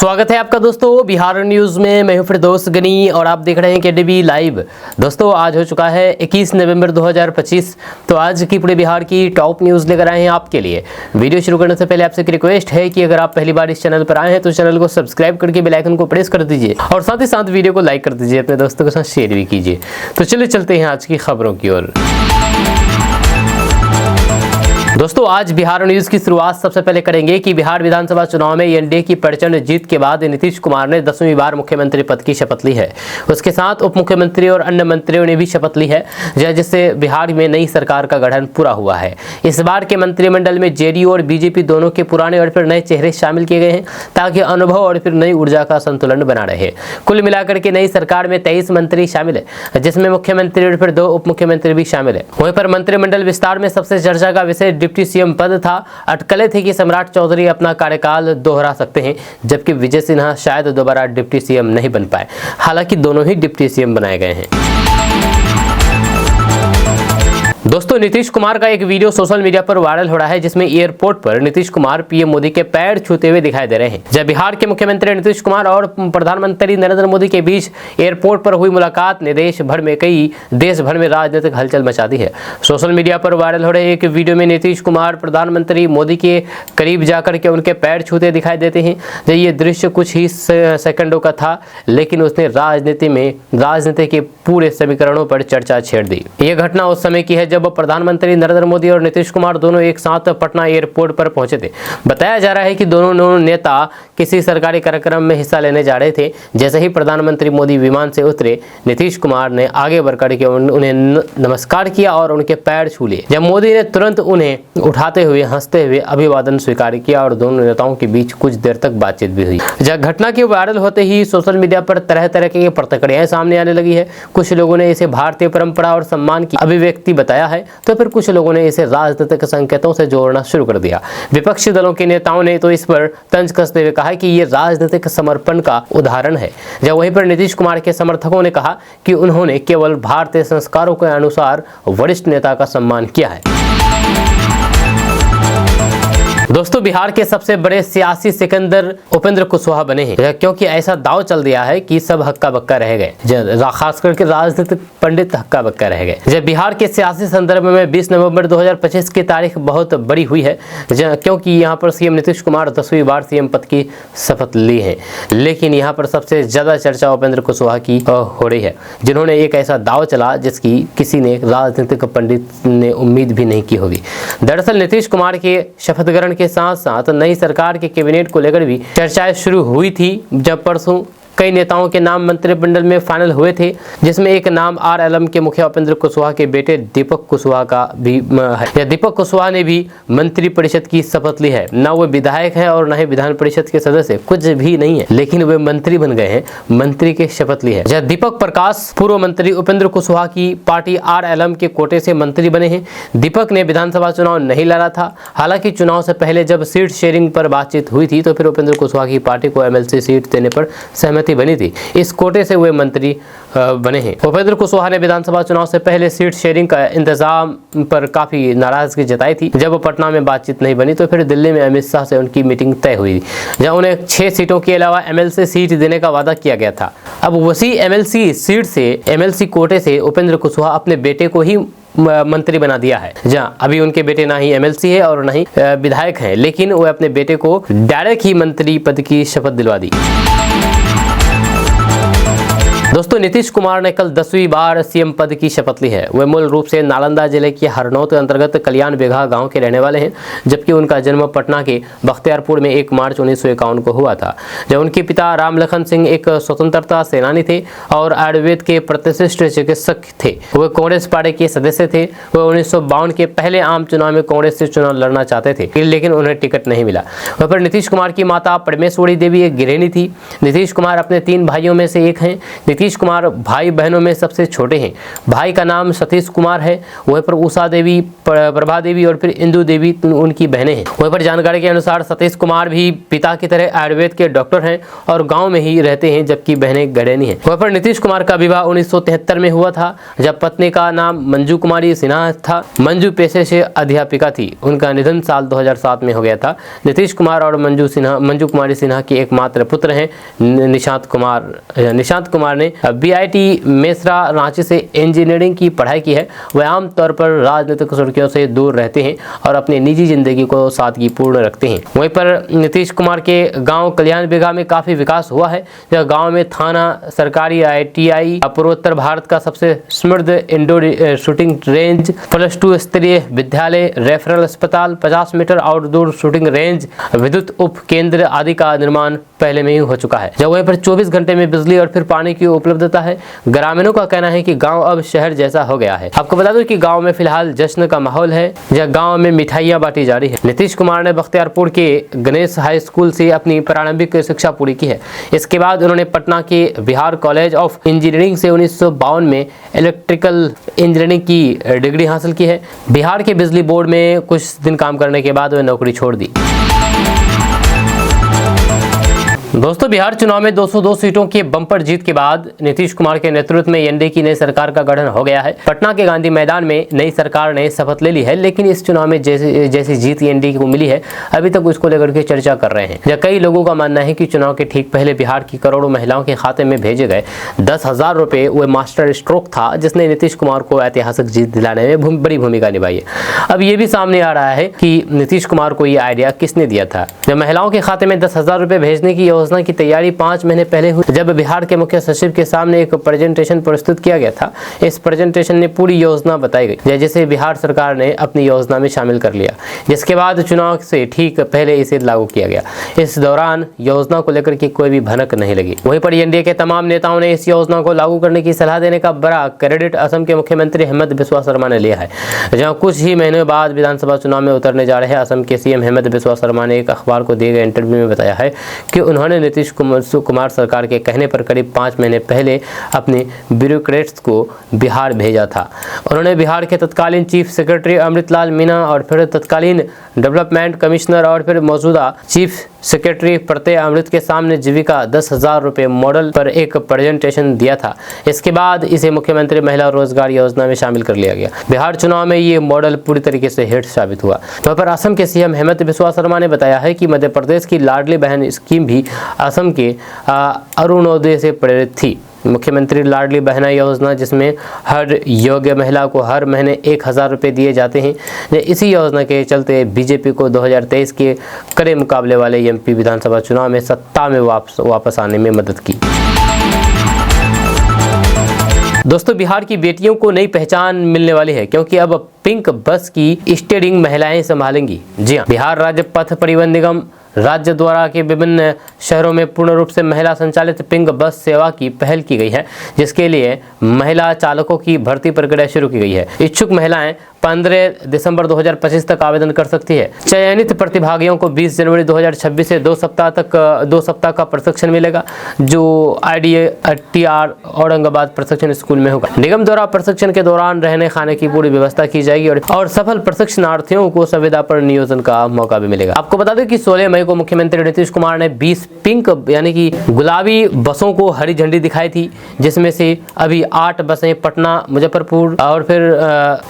स्वागत है आपका दोस्तों बिहार न्यूज़ में। मैं हूं फिरदौस गनी और आप देख रहे हैं केडीबी लाइव। दोस्तों आज हो चुका है 21 नवंबर 2025। तो आज की पूरे बिहार की टॉप न्यूज़ लेकर आए हैं आपके लिए। वीडियो शुरू करने से पहले आपसे एक रिक्वेस्ट है कि अगर आप पहली बार इस चैनल पर आए हैं तो चैनल को सब्सक्राइब करके बेल आइकन को प्रेस कर दीजिए और साथ ही साथ वीडियो को लाइक कर दीजिए, अपने दोस्तों के साथ शेयर भी कीजिए। तो चलिए चलते हैं आज की खबरों की ओर। दोस्तों आज बिहार न्यूज की शुरुआत सबसे पहले करेंगे कि बिहार विधानसभा चुनाव में एनडीए की प्रचंड जीत के बाद नीतीश कुमार ने 10वीं बार मुख्यमंत्री पद की शपथ ली है। उसके साथ उप मुख्यमंत्री और अन्य मंत्रियों ने भी शपथ ली है, जिससे बिहार में नई सरकार का गठन पूरा हुआ है। इस बार के मंत्रिमंडल में जेडीयू और बीजेपी दोनों के पुराने और फिर नए चेहरे शामिल किए गए हैं ताकि अनुभव और फिर नई ऊर्जा का संतुलन बना रहे। कुल मिलाकर के नई सरकार में 23 मंत्री शामिल है, जिसमें मुख्यमंत्री और फिर 2 उप मुख्यमंत्री भी शामिल है। वहीं पर मंत्रिमंडल विस्तार में सबसे चर्चा का विषय डिप्टी सीएम पद था। अटकलें थी कि सम्राट चौधरी अपना कार्यकाल दोहरा सकते हैं, जबकि विजय सिन्हा शायद दोबारा डिप्टी सीएम नहीं बन पाए। हालांकि दोनों ही डिप्टी सीएम बनाए गए हैं। दोस्तों नीतीश कुमार का एक वीडियो सोशल मीडिया पर वायरल हो रहा है, जिसमें एयरपोर्ट पर नीतीश कुमार पीएम मोदी के पैर छूते हुए दिखाई दे रहे हैं। जब बिहार के मुख्यमंत्री नीतीश कुमार और प्रधानमंत्री नरेंद्र मोदी के बीच एयरपोर्ट पर हुई मुलाकात ने देश भर में राजनीतिक हलचल मचा दी है। सोशल मीडिया पर वायरल हो रहे एक वीडियो में नीतीश कुमार प्रधानमंत्री मोदी के करीब जाकर के उनके पैर छूते दिखाई देते हैं। ये दृश्य कुछ ही सेकंडों का था, लेकिन उसने राजनीति के पूरे समीकरणों पर चर्चा छेड़ दी। यह घटना उस समय की है जब प्रधानमंत्री नरेंद्र मोदी और नीतीश कुमार दोनों एक साथ पटना एयरपोर्ट पर पहुंचे थे। बताया जा रहा है कि दोनों नेता किसी सरकारी कार्यक्रम में हिस्सा लेने जा रहे थे। जैसे ही प्रधानमंत्री मोदी विमान से उतरे, नीतीश कुमार ने आगे बढ़कर के उन्हें नमस्कार किया और उनके पैर छू लिए। जब मोदी ने तुरंत उन्हें उठाते हुए हंसते हुए अभिवादन स्वीकार किया और दोनों नेताओं के बीच कुछ देर तक बातचीत भी हुई। जब घटना के वायरल होते ही सोशल मीडिया पर तरह तरह की प्रतिक्रियाएं सामने आने लगी है। कुछ लोगों ने इसे भारतीय परंपरा और सम्मान की अभिव्यक्ति बताया है, तो फिर कुछ लोगों ने इसे राजनीतिक संकेतों से जोड़ना शुरू कर दिया। विपक्षी दलों के नेताओं ने तो इस पर तंज कसते हुए कहा कि ये राजनीतिक समर्पण का उदाहरण है। जब वहीं पर नीतीश कुमार के समर्थकों ने कहा कि उन्होंने केवल भारतीय संस्कारों के अनुसार वरिष्ठ नेता का सम्मान किया है। दोस्तों बिहार के सबसे बड़े सियासी सिकंदर उपेंद्र कुशवाहा बने हैं, क्योंकि ऐसा दाव चल दिया है कि सब हक्का बक्का रह गए, खास करके राजनीतिक पंडित हक्का बक्का रह गए। जब बिहार के सियासी संदर्भ में 20 नवंबर 2025 की तारीख बहुत बड़ी हुई है, क्योंकि यहाँ पर सीएम नीतीश कुमार 10वीं बार सीएम पद की शपथ ली है। लेकिन यहाँ पर सबसे ज्यादा चर्चा उपेंद्र कुशवाहा की हो रही है, जिन्होंने एक ऐसा दाव चला जिसकी किसी ने राजनीतिक पंडित ने उम्मीद भी नहीं की होगी। दरअसल नीतीश कुमार के शपथ ग्रहण के साथ साथ नई सरकार के कैबिनेट को लेकर भी चर्चाएं शुरू हुई थी। जब परसों कई नेताओं के नाम मंत्रिमंडल में फाइनल हुए थे, जिसमें एक नाम आरएलएम के मुखिया उपेंद्र कुशवाहा के बेटे दीपक कुशवाहा का भी है। दीपक कुशवाहा ने भी मंत्री परिषद की शपथ ली है। न वो विधायक है और न ही विधान परिषद के सदस्य, कुछ भी नहीं है, लेकिन वे मंत्री बन गए हैं, मंत्री की शपथ ली है। जब दीपक प्रकाश पूर्व मंत्री उपेंद्र कुशवाहा की पार्टी आरएलएम के कोटे से मंत्री बने हैं। दीपक ने विधानसभा चुनाव नहीं लड़ा था। हालांकि चुनाव से पहले जब सीट शेयरिंग पर बातचीत हुई थी तो फिर उपेंद्र कुशवाहा की पार्टी को एमएलसी सीट देने पर सहमति बनी थी। इस कोटे से वे मंत्री बने हैं। उपेंद्र कुशवाहा ने विधानसभा चुनाव से पहले सीट शेयरिंग का इंतजाम पर काफी नाराजगी जताई थी। जब पटना में बातचीत नहीं बनी तो फिर दिल्ली में अमित शाह से उनकी मीटिंग तय हुई, जहां उन्हें 6 सीटों के अलावा एमएलसी सीट देने का वादा किया गया था। अब उसी एमएलसी सीट से, एमएलसी कोटे से उपेंद्र कुशवाहा अपने बेटे को ही मंत्री बना दिया है। जहां अभी उनके बेटे ना ही एमएलसी है और ना ही विधायक है, लेकिन वो अपने बेटे को डायरेक्ट ही मंत्री पद की शपथ दिलवा दी। दोस्तों नीतीश कुमार ने कल 10वीं बार सीएम पद की शपथ ली है। वे मूल रूप से नालंदा जिले के हरनौत अंतर्गत कल्याण बेघा गांव के रहने वाले हैं, जबकि उनका जन्म पटना के बख्तियारपुर में 1 मार्च 1951 को हुआ था। जब उनके पिता राम लखन सिंह एक स्वतंत्रता सेनानी थे और आयुर्वेद के प्रतिष्ठित चिकित्सक थे। वे कांग्रेस पार्टी के सदस्य थे। वे 1952 के पहले आम चुनाव में कांग्रेस से चुनाव लड़ना चाहते थे, लेकिन उन्हें टिकट नहीं मिला। वहीं पर नीतीश कुमार की माता परमेश्वरी देवी एक गृहिणी थी। नीतीश कुमार अपने 3 भाइयों में से एक हैं। नीतीश कुमार भाई बहनों में सबसे छोटे हैं। भाई का नाम सतीश कुमार है, वहीं पर उषा देवी, प्रभा देवी और फिर इंदु देवी उनकी बहनें हैं। वहीं पर जानकारी के अनुसार सतीश कुमार भी पिता की तरह आयुर्वेद के डॉक्टर हैं और गाँव में ही रहते हैं, जबकि बहनें गृहिणी हैं। वहीं पर नीतीश कुमार का विवाह 1973 में हुआ था, जब पत्नी का नाम मंजू कुमारी सिन्हा था। मंजू पेशे से अध्यापिका थी। उनका निधन साल 2007 में हो गया था। नीतीश कुमार और मंजू कुमारी सिन्हा के एकमात्र पुत्र हैं निशांत कुमार ने बीआईटी मेसरा रांची से इंजीनियरिंग की पढ़ाई की है। वह आमतौर पर राजनीतिक सुर्खियों से दूर रहते हैं और अपनी निजी जिंदगी को सादगीपूर्ण रखते हैं। वहीं पर नीतीश कुमार के गांव कल्याण बिघा में काफी विकास हुआ है। यह गांव में थाना, सरकारी ITI, पूर्वोत्तर भारत का सबसे समृद्ध इंडोर शूटिंग रेंज, +2 स्तरीय विद्यालय, रेफरल अस्पताल, 50 मीटर आउटडोर शूटिंग रेंज, विद्युत उप केंद्र आदि का निर्माण पहले में ही हो चुका है। जब वहीं पर 24 घंटे में बिजली और फिर पानी की उपलब्धता है। ग्रामीणों का कहना है कि गांव अब शहर जैसा हो गया है। आपको बता दूं कि गांव में फिलहाल जश्न का माहौल है, जहां गांव में मिठाइयां बांटी जा रही है। नीतीश कुमार ने बख्तियारपुर के गणेश हाई स्कूल से अपनी प्रारंभिक शिक्षा पूरी की है। इसके बाद उन्होंने पटना के बिहार कॉलेज ऑफ इंजीनियरिंग से 1952 में इलेक्ट्रिकल इंजीनियरिंग की डिग्री हासिल की है। बिहार के बिजली बोर्ड में कुछ दिन काम करने के बाद वह नौकरी छोड़ दी। दोस्तों, बिहार चुनाव में 202 सीटों की बम्पर जीत के बाद नीतीश कुमार के नेतृत्व में एनडीए की नई सरकार का गठन हो गया है। पटना के गांधी मैदान में नई सरकार ने शपथ ले ली है, लेकिन इस चुनाव में जैसी जीत एनडीए को मिली है, अभी तक उसको लेकर के चर्चा कर रहे हैं। कई लोगों का मानना है कि चुनाव के ठीक पहले बिहार की करोड़ों महिलाओं के खाते में भेजे गए 10,000 रुपये वह मास्टर स्ट्रोक था, जिसने नीतीश कुमार को ऐतिहासिक जीत दिलाने में बड़ी भूमिका निभाई है। अब ये भी सामने आ रहा है कि नीतीश कुमार को ये आइडिया किसने दिया था। जब महिलाओं के खाते में 10,000 रुपये भेजने की योजना की तैयारी 5 महीने पहले हुई, जब बिहार के मुख्य सचिव के सामने एक प्रेजेंटेशन प्रस्तुत किया गया था। इस प्रेजेंटेशन में पूरी योजना बताई गई, जिसे बिहार सरकार ने अपनी योजना में शामिल कर लिया, जिसके बाद चुनाव से ठीक पहले इसे लागू किया गया। इस दौरान योजना को लेकर के कोई भी भनक नहीं लगी। वहीं पर एनडीए के तमाम नेताओं ने इस योजना को लागू करने की सलाह देने का बड़ा क्रेडिट असम के मुख्यमंत्री हेमंत बिस्वा शर्मा ने लिया है। जहां कुछ ही महीनों बाद विधानसभा चुनाव में उतरने जा रहे असम के सीएम हेमंत बिस्वा शर्मा ने एक अखबार को दिए गए इंटरव्यू में बताया है कि उन्होंने नीतीश कुमार सरकार के कहने पर करीब 5 महीने पहले अपने ब्यूरोक्रेट्स को बिहार भेजा था। उन्होंने बिहार के तत्कालीन चीफ सेक्रेटरी अमृतलाल मीना और फिर तत्कालीन डेवलपमेंट कमिश्नर और फिर मौजूदा चीफ सेक्रेटरी प्रत्यय अमृत के सामने जीविका 10,000 रुपये मॉडल पर एक प्रेजेंटेशन दिया था। इसके बाद इसे मुख्यमंत्री महिला रोजगार योजना में शामिल कर लिया गया। बिहार चुनाव में ये मॉडल पूरी तरीके से हिट साबित हुआ। वहाँ पर असम के सीएम हेमंत बिस्वा शर्मा ने बताया है कि मध्य प्रदेश की लाडली बहन स्कीम भी असम के अरुणोदय से प्रेरित थी। मुख्यमंत्री लाडली बहना योजना, जिसमें हर योग्य महिला को हर महीने 1,000 रुपये दिए जाते हैं। इसी योजना के चलते बीजेपी को 2023 के कड़े मुकाबले वाले एमपी विधानसभा चुनाव में सत्ता में वापस आने में मदद की। दोस्तों, बिहार की बेटियों को नई पहचान मिलने वाली है, क्योंकि अब पिंक बस की स्टीयरिंग महिलाएं संभालेंगी। जी हाँ, बिहार राज्य पथ परिवहन निगम राज्य द्वारा के विभिन्न शहरों में पूर्ण रूप से महिला संचालित पिंक बस सेवा की पहल की गई है, जिसके लिए महिला चालकों की भर्ती प्रक्रिया शुरू की गई है। इच्छुक महिलाएं 15 दिसंबर 2025 तक आवेदन कर सकती है। चयनित प्रतिभागियों को 20 जनवरी 2026 से 2 सप्ताह का प्रशिक्षण मिलेगा, जो IDTR औरंगाबाद प्रशिक्षण स्कूल में होगा। निगम द्वारा प्रशिक्षण के दौरान रहने खाने की पूरी व्यवस्था की जाएगी और सफल प्रशिक्षणार्थियों को संविदा पर नियोजन का मौका भी मिलेगा। आपको बता दें कि 16 मई को मुख्यमंत्री नीतीश कुमार ने 20 पिंक यानी कि गुलाबी बसों को हरी झंडी दिखाई थी, जिसमें से अभी 8 बसें पटना, मुजफ्फरपुर और फिर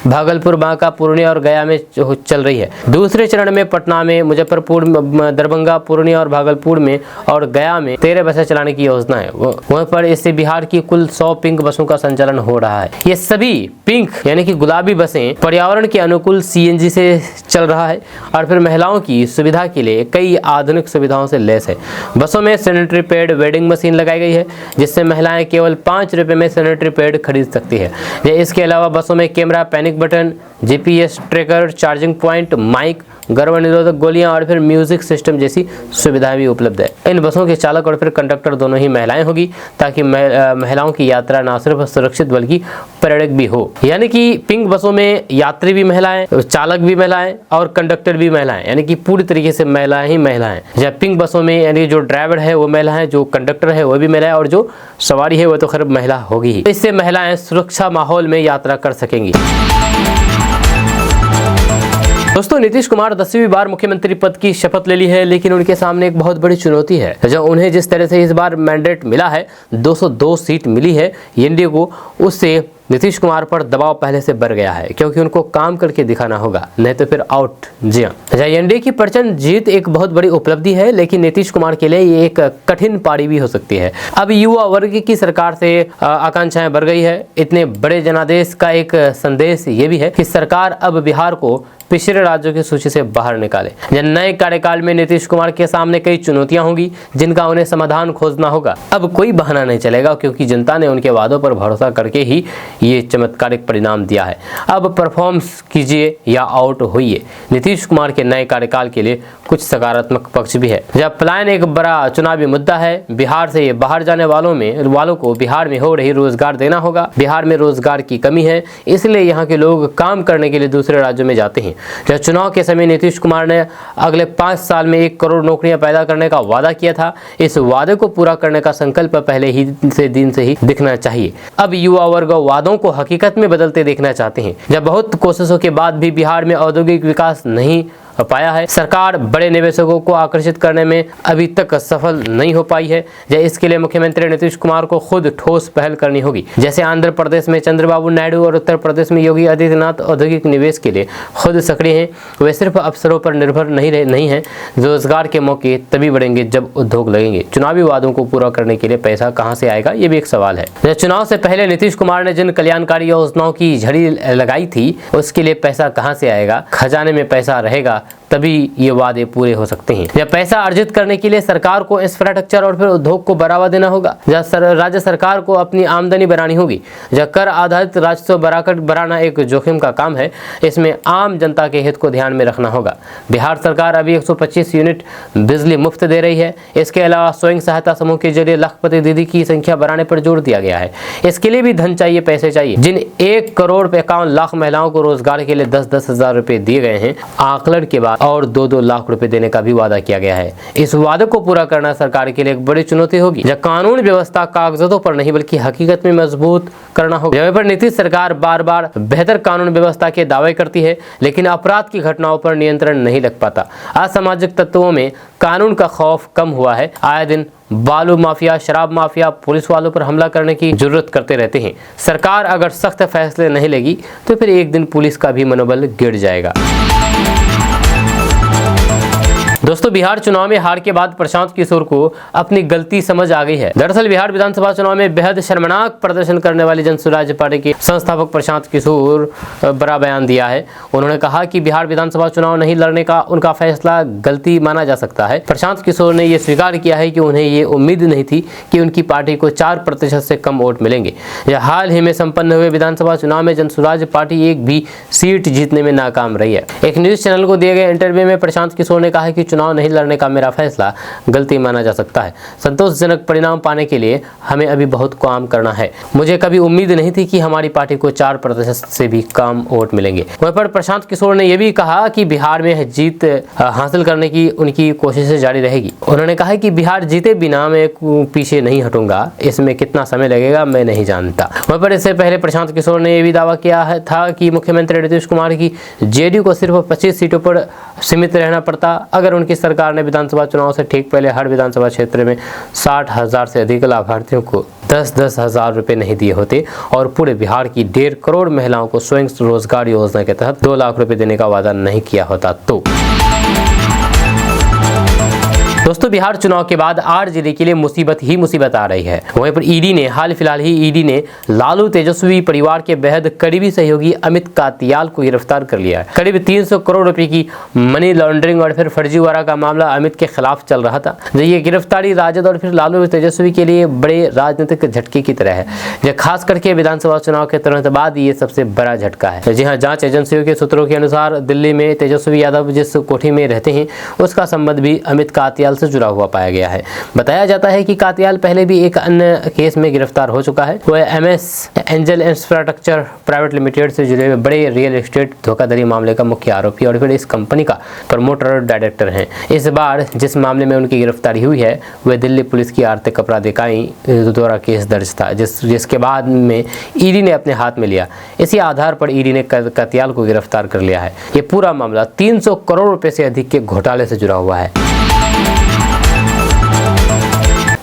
भागलपुर, बांका, पूर्णिया और गया में चल रही है। दूसरे चरण में पटना में, मुजफ्फरपुर, दरभंगा, पूर्णिया और भागलपुर में और गया में 13 बसें चलाने की योजना है। वहाँ पर इससे बिहार की कुल 100 पिंक बसों का संचालन हो रहा है। ये सभी पिंक यानी कि गुलाबी बसें पर्यावरण के अनुकूल CNG से चल रहा है और फिर महिलाओं की सुविधा के लिए कई आधुनिक सुविधाओं से लैस है। बसों में सैनिटरी पैड वेडिंग मशीन लगाई गई है, जिससे महिलाएं केवल 5 रुपए में सैनिटरी पैड खरीद सकती है। इसके अलावा बसों में camera, panic button, GPS tracker, charging point, mic गर्भ निरोधक गोलियां और फिर म्यूजिक सिस्टम जैसी सुविधाएं भी उपलब्ध है। इन बसों के चालक और फिर कंडक्टर दोनों ही महिलाएं होगी, ताकि महिलाओं की यात्रा न सिर्फ सुरक्षित बल्कि प्रेरक भी हो। यानी कि पिंक बसों में यात्री भी महिलाएं, चालक भी महिलाएं और कंडक्टर भी महिलाएं, यानी कि पूरी तरीके से महिलाएं ही महिलाएं। जब पिंक बसों में यानी जो ड्राइवर है वो महिला है, जो कंडक्टर है वो भी महिला है और जो सवारी है वो तो खैर महिला होगी ही। इससे महिलाएं सुरक्षा माहौल में यात्रा कर सकेंगी। दोस्तों, नीतीश कुमार 10वीं बार मुख्यमंत्री पद की शपथ ले ली है, लेकिन उनके सामने एक बहुत बड़ी चुनौती है। जो उन्हें जिस तरह से इस बार मैंडेट मिला है, 202 सीट मिली है एनडीए को, उससे नीतीश कुमार पर दबाव पहले से बढ़ गया है, क्योंकि उनको काम करके दिखाना होगा, नहीं तो फिर आउट। जी हाँ, एनडीए की प्रचंड जीत एक बहुत बड़ी उपलब्धि है, लेकिन नीतीश कुमार के लिए ये एक कठिन पारी भी हो सकती है। अब युवा वर्ग की सरकार से आकांक्षाएं बढ़ गई है। इतने बड़े जनादेश का एक संदेश ये भी है कि सरकार अब बिहार को पिछड़े राज्यों की सूची से बाहर निकाले। नए कार्यकाल में नीतीश कुमार के सामने कई चुनौतियां होंगी, जिनका उन्हें समाधान खोजना होगा। अब कोई बहाना नहीं चलेगा, क्योंकि जनता ने उनके वादों पर भरोसा करके ही ये चमत्कारिक परिणाम दिया है। अब परफॉर्मेंस कीजिए या आउट होइए। नीतीश कुमार के नए कार्यकाल के लिए कुछ सकारात्मक पक्ष भी है। जब पलायन एक बड़ा चुनावी मुद्दा है, बिहार से बाहर जाने वालों को बिहार में हो रही रोजगार देना होगा। बिहार में रोजगार की कमी है, इसलिए यहाँ के लोग काम करने के लिए दूसरे राज्यों में जाते हैं। जब चुनाव के समय नीतीश कुमार ने अगले 5 साल में 1 करोड़ नौकरियां पैदा करने का वादा किया था, इस वादे को पूरा करने का संकल्प पहले ही दिन से ही दिखना चाहिए। अब युवा वर्ग वादों को हकीकत में बदलते देखना चाहते हैं। जब बहुत कोशिशों के बाद भी बिहार में औद्योगिक विकास नहीं पाया है, सरकार बड़े निवेशकों को आकर्षित करने में अभी तक सफल नहीं हो पाई है। इसके लिए मुख्यमंत्री नीतीश कुमार को खुद ठोस पहल करनी होगी। जैसे आंध्र प्रदेश में चंद्रबाबू नायडू और उत्तर प्रदेश में योगी आदित्यनाथ औद्योगिक निवेश के लिए खुद सक्रिय हैं। वे सिर्फ अफसरों पर निर्भर नहीं है। रोजगार के मौके तभी बढ़ेंगे जब उद्योग लगेंगे। चुनावी वादों को पूरा करने के लिए पैसा कहां से आएगा, ये भी एक सवाल है। चुनाव से पहले नीतीश कुमार ने जिन कल्याणकारी योजनाओं की झड़ी लगाई थी, उसके लिए पैसा कहां से आएगा? खजाने में पैसा रहेगा तभी ये वादे पूरे हो सकते हैं। जब पैसा अर्जित करने के लिए सरकार को इंफ्रास्ट्रक्चर और फिर उद्योग को बढ़ावा देना होगा। जब राज्य सरकार को अपनी आमदनी बढ़ानी होगी। जब कर आधारित राजस्व बढ़ाना एक जोखिम का काम है, इसमें आम जनता के हित को ध्यान में रखना होगा। बिहार सरकार अभी 125 यूनिट बिजली मुफ्त दे रही है। इसके अलावा स्वयं सहायता समूह के जरिए लाखपति दीदी की संख्या बढ़ाने पर जोर दिया गया है। इसके लिए भी धन चाहिए, पैसे चाहिए। जिन 1 करोड़ 51 लाख महिलाओं को रोजगार के लिए 10-10 हजार रुपए दिए गए हैं, आकलन के बाद और 2-2 लाख रुपए देने का भी वादा किया गया है। इस वादे को पूरा करना सरकार के लिए एक बड़ी चुनौती होगी। जब कानून व्यवस्था कागजों पर नहीं बल्कि हकीकत में मजबूत करना होगा। यहाँ पर नीतीश सरकार बार बार बेहतर कानून व्यवस्था के दावे करती है, लेकिन अपराध की घटनाओं पर नियंत्रण नहीं लग पाता। असामाजिक तत्वों में कानून का खौफ कम हुआ है। आए दिन बालू माफिया, शराब माफिया पुलिस वालों पर हमला करने की जरूरत करते रहते हैं। सरकार अगर सख्त फैसले नहीं लेगी तो फिर एक दिन पुलिस का भी मनोबल गिर जाएगा। दोस्तों, बिहार चुनाव में हार के बाद प्रशांत किशोर को अपनी गलती समझ आ गई है। दरअसल बिहार विधानसभा चुनाव में बेहद शर्मनाक प्रदर्शन करने वाली जन स्वराज्य पार्टी के संस्थापक प्रशांत किशोर बड़ा बयान दिया है। उन्होंने कहा कि बिहार विधानसभा चुनाव नहीं लड़ने का उनका फैसला गलती माना जा सकता है। प्रशांत किशोर ने यह स्वीकार किया है कि उन्हें ये उम्मीद नहीं थी कि उनकी पार्टी को 4% से कम वोट मिलेंगे। हाल ही में संपन्न हुए विधानसभा चुनाव में जन स्वराज्य पार्टी एक भी सीट जीतने में नाकाम रही है। एक न्यूज चैनल को दिए गए इंटरव्यू में प्रशांत किशोर ने कहा कि चुनाव नहीं लड़ने का मेरा फैसला गलती माना जा सकता है। संतोषजनक परिणाम पाने के लिए हमें अभी बहुत काम करना है। मुझे कभी उम्मीद नहीं थी कि हमारी पार्टी को 4% से भी कम वोट मिलेंगे। वहीं पर प्रशांत किशोर ने यह भी कहा कि बिहार में जीत हासिल करने की उनकी कोशिशें जारी रहेगी। उन्होंने कहा कि बिहार जीते बिना मैं पीछे नहीं हटूंगा। इसमें कितना समय लगेगा मैं नहीं जानता। वहीं पर इससे पहले प्रशांत किशोर ने यह भी दावा किया था कि मुख्यमंत्री नीतीश कुमार की जेडीयू को सिर्फ 25 सीटों पर सीमित रहना पड़ता अगर उनकी सरकार ने विधानसभा चुनाव से ठीक पहले हर विधानसभा क्षेत्र में 60,000 से अधिक लाभार्थियों को 10-10 हजार रुपए नहीं दिए होते और पूरे बिहार की 1.5 करोड़ महिलाओं को स्वयं रोजगार योजना के तहत 2 लाख रुपए देने का वादा नहीं किया होता। तो दोस्तों, बिहार चुनाव के बाद आरजेडी के लिए मुसीबत ही मुसीबत आ रही है। वहीं पर ईडी ने हाल फिलहाल ही ईडी ने लालू तेजस्वी परिवार के बेहद करीबी सहयोगी अमित कातियाल को गिरफ्तार कर लिया है। करीब 300 करोड़ रुपए की मनी लॉन्ड्रिंग और फिर फर्जीवाड़ा का मामला अमित के खिलाफ चल रहा था। ये गिरफ्तारी राजद और फिर लालू तेजस्वी के लिए बड़े राजनीतिक झटके की तरह है। यह खास करके विधानसभा चुनाव के तुरंत बाद ये सबसे बड़ा झटका है। जी हाँ, जांच एजेंसियों के सूत्रों के अनुसार दिल्ली में तेजस्वी यादव जिस कोठी में रहते हैं उसका संबंध भी अमित कातियाल से जुड़ा हुआ पाया गया है। बताया जाता है कि कातियाल पहले भी एक अन्य केस में गिरफ्तार हो चुका है। वह MS angel infrastructure private limited से जुड़े बड़े रियल एस्टेट धोखाधड़ी मामले का मुख्य आरोपी और फिर इस कंपनी का प्रमोटर और डायरेक्टर हैं। इस बार जिस मामले में उनकी गिरफ्तारी हुई है वह दिल्ली पुलिस की आर्थिक अपराध इकाई द्वारा केस दर्ज था, जिसके बाद में ईडी ने अपने हाथ में लिया। इसी आधार पर ईडी ने कातियाल को गिरफ्तार कर लिया है। ये पूरा मामला 300 करोड़ रुपए से अधिक के घोटाले से जुड़ा हुआ है।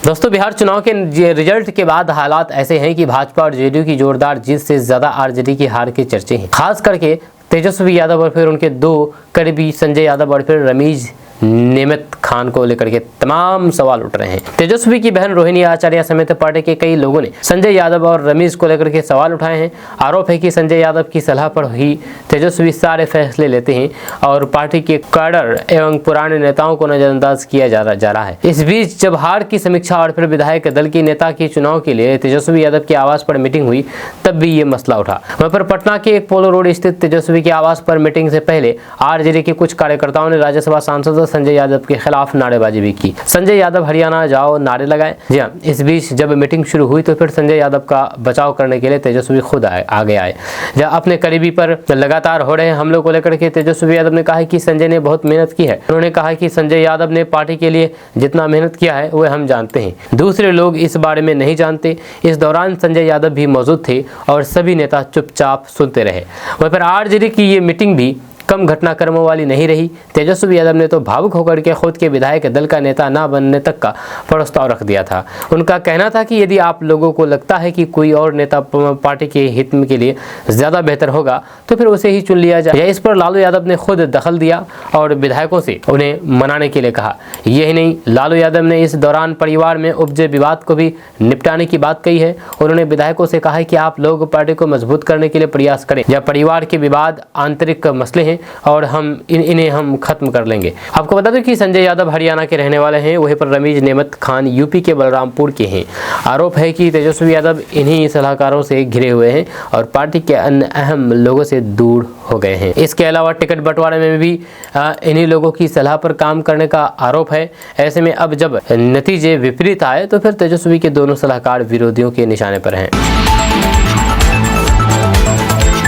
दोस्तों, बिहार चुनाव के रिजल्ट के बाद हालात ऐसे हैं कि भाजपा और जेडीयू की जोरदार जीत से ज्यादा आरजेडी की हार के चर्चे हैं। खास करके तेजस्वी यादव और फिर उनके दो करीबी संजय यादव और फिर रमीज नेमत खान को लेकर के तमाम सवाल उठ रहे हैं। तेजस्वी की बहन रोहिणी आचार्य समेत पार्टी के कई लोगों ने संजय यादव और रमीज को लेकर के सवाल उठाए हैं। आरोप है कि संजय यादव की सलाह पर ही तेजस्वी सारे फैसले लेते हैं और पार्टी के कैडर एवं पुराने नेताओं को नजरअंदाज किया जा रहा है। इस बीच जब हार की समीक्षा और फिर विधायक दल के नेता के चुनाव के लिए तेजस्वी यादव के आवास पर मीटिंग हुई तब भी ये मसला उठा। वहीं पर पटना के एक पोलो रोड स्थित तेजस्वी के आवास पर मीटिंग से पहले आरजेडी के कुछ कार्यकर्ताओं ने राज्यसभा सांसद संजय यादव के खिलाफ नारेबाजी भी की। संजय यादव हरियाणा जाओ नारे लगाए। जी हाँ, इस बीच जब मीटिंग शुरू हुई तो फिर संजय यादव का बचाव करने के लिए तेजस्वी खुद आगे आए। जब अपने करीबी पर लगातार हो रहे हमलों को लेकर के तेजस्वी यादव ने कहा कि संजय ने बहुत मेहनत की है। उन्होंने कहा कि संजय यादव ने पार्टी के लिए जितना मेहनत किया है वह हम जानते हैं, दूसरे लोग इस बारे में नहीं जानते। इस दौरान संजय यादव भी मौजूद थे और सभी नेता चुपचाप सुनते रहे। वहीं पर आरजेडी की ये मीटिंग भी कम घटनाक्रमों वाली नहीं रही। तेजस्वी यादव ने तो भावुक होकर के खुद के विधायक दल का नेता ना बनने तक का प्रस्ताव रख दिया था। उनका कहना था कि यदि आप लोगों को लगता है कि कोई और नेता पार्टी के हित के लिए ज़्यादा बेहतर होगा तो फिर उसे ही चुन लिया जाए। इस पर लालू यादव ने खुद दखल दिया और विधायकों से उन्हें मनाने के लिए कहा। यही नहीं, लालू यादव ने इस दौरान परिवार में उपजे विवाद को भी निपटाने की बात कही है। उन्होंने विधायकों से कहा है कि आप लोग पार्टी को मजबूत करने के लिए प्रयास करें। जब परिवार के विवाद आंतरिक मसले हैं और इन्हें हम खत्म कर लेंगे। आपको बता दें कि संजय यादव हरियाणा के रहने वाले हैं। वहीं पर रमीज नेमत खान यूपी के बलरामपुर के हैं। आरोप है कि तेजस्वी यादव इन्हीं सलाहकारों से घिरे हुए हैं और पार्टी के अन्य अहम लोगों से दूर हो गए हैं। इसके अलावा टिकट बंटवारे में भी इन्हीं लोगों की सलाह पर काम करने का आरोप है। ऐसे में अब जब नतीजे विपरीत आए तो फिर तेजस्वी के दोनों सलाहकार विरोधियों के निशाने पर हैं।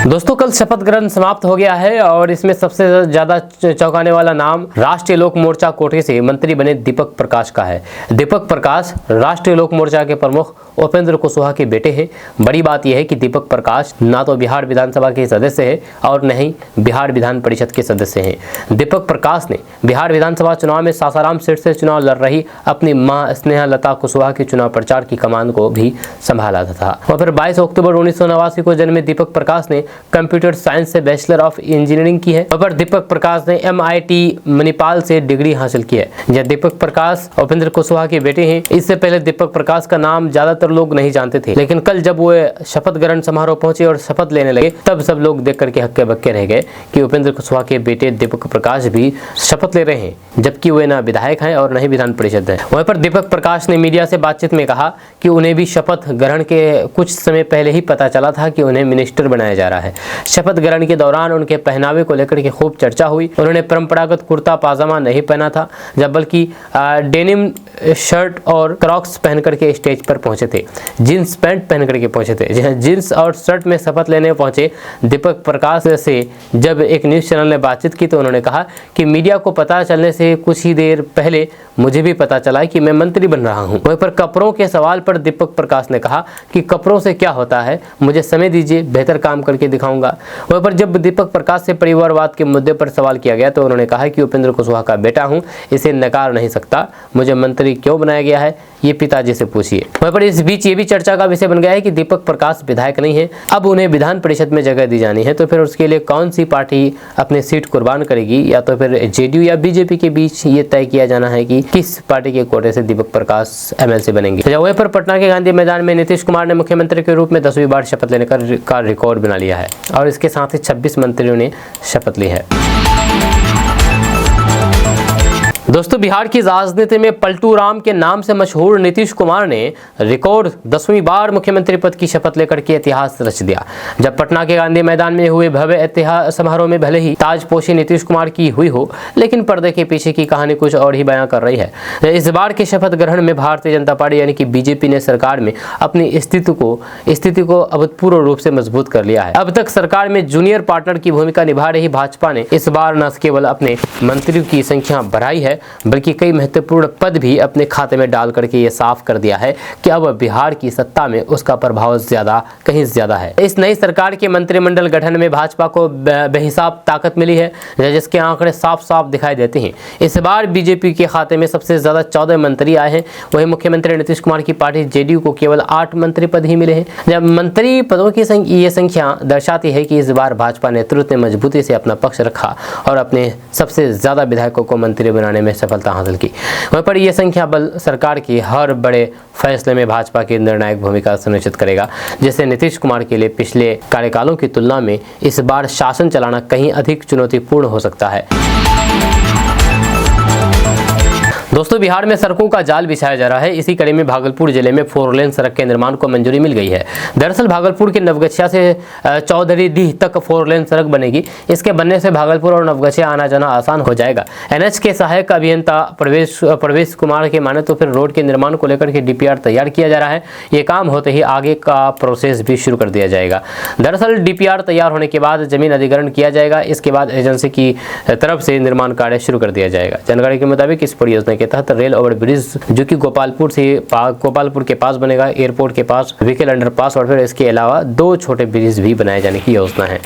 दोस्तों, कल शपथ ग्रहण समाप्त हो गया है और इसमें सबसे ज्यादा चौंकाने वाला नाम राष्ट्रीय लोक मोर्चा कोटे से मंत्री बने दीपक प्रकाश का है। दीपक प्रकाश राष्ट्रीय लोक मोर्चा के प्रमुख उपेंद्र कुशवाहा के बेटे हैं। बड़ी बात यह है कि दीपक प्रकाश ना तो बिहार विधानसभा के सदस्य है और न ही बिहार विधान परिषद के सदस्य हैं। दीपक प्रकाश ने बिहार विधानसभा चुनाव में सासाराम सीट से चुनाव लड़ रही अपनी मां स्नेहलता कुशवाहा के चुनाव प्रचार की कमान को भी संभाला था। वह फिर 22 अक्टूबर 1989 को जन्मे दीपक प्रकाश ने कंप्यूटर साइंस से बैचलर ऑफ इंजीनियरिंग की है। वह पर दीपक प्रकाश ने MIT मणिपाल से डिग्री हासिल की है। यह दीपक प्रकाश उपेंद्र कुशवाहा के बेटे हैं। इससे पहले दीपक प्रकाश का नाम ज्यादातर लोग नहीं जानते थे, लेकिन कल जब वो शपथ ग्रहण समारोह पहुंचे और शपथ लेने लगे तब सब लोग देख करके हक्के बक्के रह गए कि उपेंद्र कुशवाहा के बेटे दीपक प्रकाश भी शपथ ले रहे हैं, जबकि वे ना विधायक हैं और न ही विधान परिषद है। वहीं पर दीपक प्रकाश ने मीडिया से बातचीत में कहा कि उन्हें भी शपथ ग्रहण के कुछ समय पहले ही पता चला था कि उन्हें मिनिस्टर बनाया जा रहा है। शपथ ग्रहण के दौरान उनके पहनावे को लेकर के खूब चर्चा हुई। उन्होंने परंपरागत कुर्ता पाजामा नहीं पहना था, जब बल्कि डेनिम शर्ट और क्रॉक्स पहन करके स्टेज पर पहुंचे थे। जींस पैंट पहन करके पहुंचे थे। जींस और शर्ट में शपथ लेने पहुंचे दीपक प्रकाश से जब एक न्यूज चैनल ने बातचीत की तो उन्होंने कहा कि मीडिया को पता चलने से कुछ ही देर पहले मुझे भी पता चला कि मैं मंत्री बन रहा हूं। वहीं पर कपड़ों के सवाल पर दीपक प्रकाश ने कहा कि कपड़ों से क्या होता है, मुझे समय दीजिए, बेहतर काम करके दिखाऊंगा। वहीं पर जब दीपक प्रकाश से परिवारवाद के मुद्दे पर सवाल किया गया तो उन्होंने कहा कि उपेंद्र कुशवाहा का बेटा हूं, इसे नकार नहीं सकता, मुझे मंत्री क्यों बनाया गया है ये पिताजी से पूछिए। वहीं पर इस बीच ये भी चर्चा का विषय बन गया है कि दीपक प्रकाश विधायक नहीं है, अब उन्हें विधान परिषद में जगह दी जानी है, तो फिर उसके लिए कौन सी पार्टी अपनी सीट कुर्बान करेगी, या तो फिर जेडीयू या बीजेपी के बीच ये तय किया जाना है कि किस पार्टी के कोटे से दीपक प्रकाश एमएलसी बनेंगे। वहीं पर पटना के गांधी मैदान में नीतीश कुमार ने मुख्यमंत्री के रूप में 10वीं बार शपथ लेने का रिकॉर्ड बना लिया है और इसके साथ ही 26 मंत्रियों ने शपथ ली है। दोस्तों, बिहार की राजनीति में पलटू राम के नाम से मशहूर नीतीश कुमार ने रिकॉर्ड 10वीं बार मुख्यमंत्री पद की शपथ लेकर के इतिहास रच दिया। जब पटना के गांधी मैदान में हुए भव्य इतिहास समारोह में भले ही ताजपोशी नीतीश कुमार की हुई हो, लेकिन पर्दे के पीछे की कहानी कुछ और ही बयां कर रही है। इस बार के शपथ ग्रहण में भारतीय जनता पार्टी यानी कि बीजेपी ने सरकार में अपनी स्थिति को अभूतपूर्व रूप से मजबूत कर लिया है। अब तक सरकार में जूनियर पार्टनर की भूमिका निभा रही भाजपा ने इस बार न केवल अपने मंत्रियों की संख्या बढ़ाई है, बल्कि कई महत्वपूर्ण पद भी अपने खाते में डाल करके ये साफ कर दिया है कि अब बिहार की सत्ता में उसका प्रभाव कहीं ज्यादा है। इस नई सरकार के मंत्रिमंडल गठन में भाजपा को बेहिसाब ताकत मिली है, जिसके आंकड़े साफ साफ दिखाई देते हैं। इस बार बीजेपी के खाते में सबसे ज्यादा 14 मंत्री आए हैं, वहीं मुख्यमंत्री नीतीश कुमार की पार्टी जेडीयू को केवल 8 मंत्री पद ही मिले हैं। जब मंत्री पदों की ये संख्या दर्शाती है कि इस बार भाजपा नेतृत्व ने मजबूती से अपना पक्ष रखा और अपने सबसे ज्यादा विधायकों को मंत्री बनाने में सफलता हासिल की। वहीं पर यह संख्या बल सरकार की हर बड़े फैसले में भाजपा की निर्णायक भूमिका सुनिश्चित करेगा, जिससे नीतीश कुमार के लिए पिछले कार्यकालों की तुलना में इस बार शासन चलाना कहीं अधिक चुनौतीपूर्ण हो सकता है। दोस्तों, बिहार में सड़कों का जाल बिछाया जा रहा है। इसी कड़ी में भागलपुर जिले में 4 लेन सड़क के निर्माण को मंजूरी मिल गई है। दरअसल भागलपुर के नवगछिया से चौधरीडीह तक 4 लेन सड़क बनेगी। इसके बनने से भागलपुर और नवगछिया आना जाना आसान हो जाएगा। एनएच के सहायक अभियंता प्रवेश कुमार के माने तो फिर रोड के निर्माण को लेकर के डीपीआर तैयार किया जा रहा है। ये काम होते ही आगे का प्रोसेस भी शुरू कर दिया जाएगा। दरअसल डीपीआर तैयार होने के बाद जमीन अधिग्रहण किया जाएगा। इसके बाद एजेंसी की तरफ से निर्माण कार्य शुरू कर दिया जाएगा। जानकारी के मुताबिक इस परियोजना के तहत रेल ओवर ब्रिज जो कि गोपालपुर के पास बनेगा, एयरपोर्ट के पास व्हीकल अंडरपास और फिर इसके अलावा 2 छोटे ब्रिज भी बनाए जाने की योजना है।